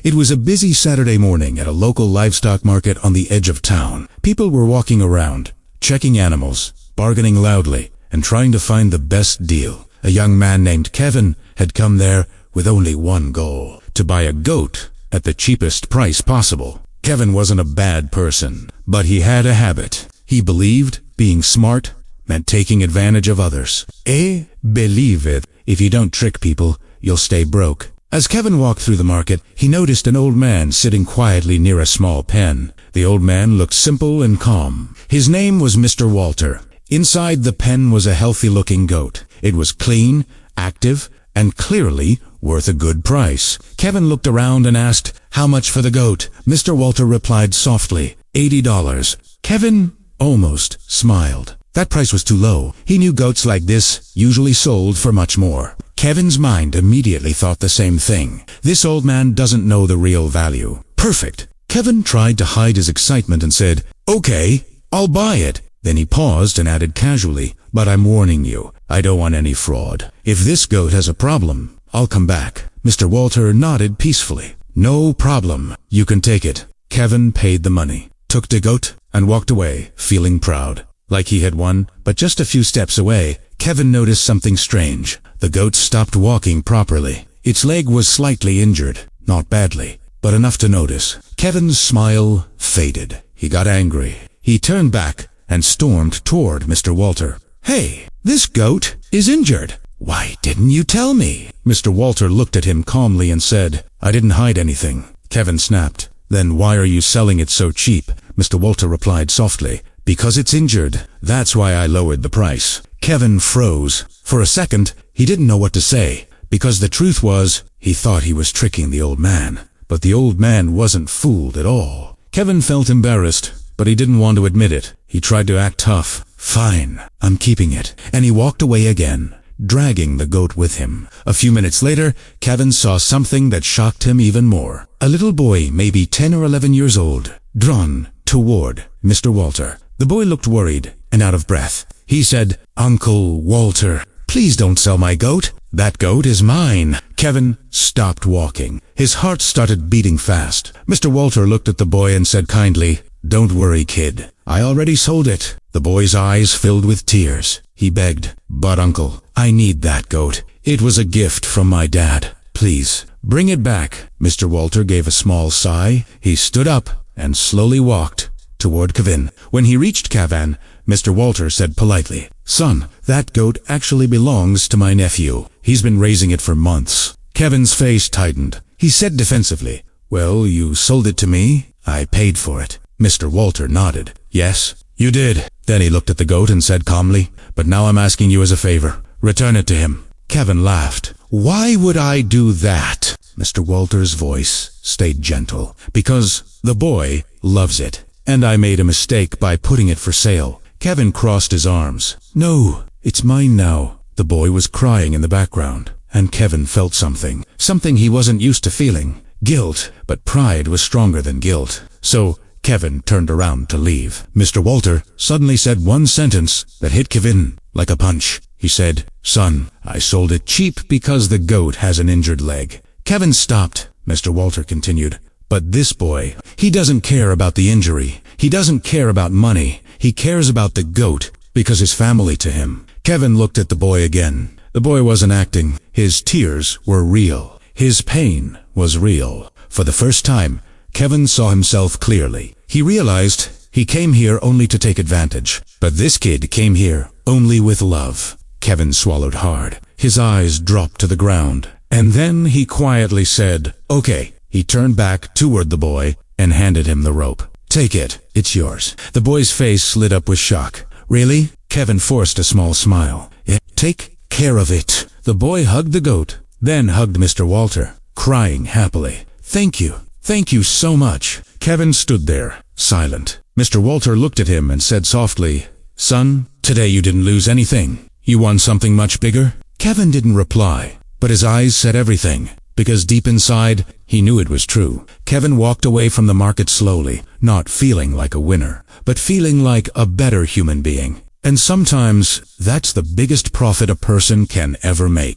It was a busy Saturday morning at a local livestock market on the edge of town. People were walking around, checking animals, bargaining loudly, and trying to find the best deal. A young man named Kevin had come there with only one goal: to buy a goat at the cheapest price possible. Kevin wasn't a bad person, but he had a habit. He believed being smart meant taking advantage of others. Believe it. If you don't trick people, you'll stay broke. As Kevin walked through the market, he noticed an old man sitting quietly near a small pen. The old man looked simple and calm. His name was Mr. Walter. Inside the pen was a healthy-looking goat. It was clean, active, and clearly worth a good price. Kevin looked around and asked, "How much for the goat?" Mr. Walter replied softly, $80. Kevin almost smiled. That price was too low. He knew goats like this usually sold for much more. Kevin's mind immediately thought the same thing. This old man doesn't know the real value. Perfect. Kevin tried to hide his excitement and said, "Okay, I'll buy it." Then he paused and added casually, "But I'm warning you, I don't want any fraud. If this goat has a problem, I'll come back." Mr. Walter nodded peacefully. "No problem. You can take it." Kevin paid the money, took the goat, and walked away, feeling proud, like he had won. But just a few steps away, Kevin noticed something strange. The goat stopped walking properly. Its leg was slightly injured, not badly, but enough to notice. Kevin's smile faded. He got angry. He turned back and stormed toward Mr. Walter. "Hey, this goat is injured. Why didn't you tell me?" Mr. Walter looked at him calmly and said, "I didn't hide anything." Kevin snapped. "Then why are you selling it so cheap?" Mr. Walter replied softly, "Because it's injured. That's why I lowered the price." Kevin froze. For a second, he didn't know what to say, because the truth was, he thought he was tricking the old man. But the old man wasn't fooled at all. Kevin felt embarrassed, but he didn't want to admit it. He tried to act tough. "Fine, I'm keeping it." And he walked away again, dragging the goat with him. A few minutes later, Kevin saw something that shocked him even more. A little boy, maybe 10 or 11 years old, drawn toward Mr. Walter. The boy looked worried and out of breath. He said, "Uncle Walter, please don't sell my goat. That goat is mine." Kevin stopped walking. His heart started beating fast. Mr. Walter looked at the boy and said kindly, "Don't worry, kid. I already sold it." The boy's eyes filled with tears. He begged, "But uncle, I need that goat. It was a gift from my dad. Please, bring it back." Mr. Walter gave a small sigh. He stood up and slowly walked toward Kevin. When he reached Kevin, Mr. Walter said politely, "Son, that goat actually belongs to my nephew. He's been raising it for months." Kevin's face tightened. He said defensively, "Well, you sold it to me. I paid for it." Mr. Walter nodded. "Yes, you did." Then he looked at the goat and said calmly, "But now I'm asking you as a favor. Return it to him." Kevin laughed. "Why would I do that?" Mr. Walter's voice stayed gentle. "Because the boy loves it, and I made a mistake by putting it for sale." Kevin crossed his arms. "No, it's mine now." The boy was crying in the background, and Kevin felt something he wasn't used to feeling. Guilt, but pride was stronger than guilt. So Kevin turned around to leave. Mr. Walter suddenly said one sentence that hit Kevin like a punch. He said, "Son, I sold it cheap because the goat has an injured leg." Kevin stopped. Mr. Walter continued, "But this boy, he doesn't care about the injury. He doesn't care about money. He cares about the goat because his family to him." Kevin looked at the boy again. The boy wasn't acting. His tears were real. His pain was real. For the first time, Kevin saw himself clearly. He realized he came here only to take advantage. But this kid came here only with love. Kevin swallowed hard. His eyes dropped to the ground. And then he quietly said, "Okay." He turned back toward the boy and handed him the rope. "Take it. It's yours." The boy's face lit up with shock. "Really?" Kevin forced a small smile. "Yeah, take care of it." The boy hugged the goat, then hugged Mr. Walter, crying happily. "Thank you. Thank you so much." Kevin stood there, silent. Mr. Walter looked at him and said softly, "Son, today you didn't lose anything. You won something much bigger." Kevin didn't reply, but his eyes said everything, because deep inside, he knew it was true. Kevin walked away from the market slowly, not feeling like a winner, but feeling like a better human being. And sometimes, that's the biggest profit a person can ever make.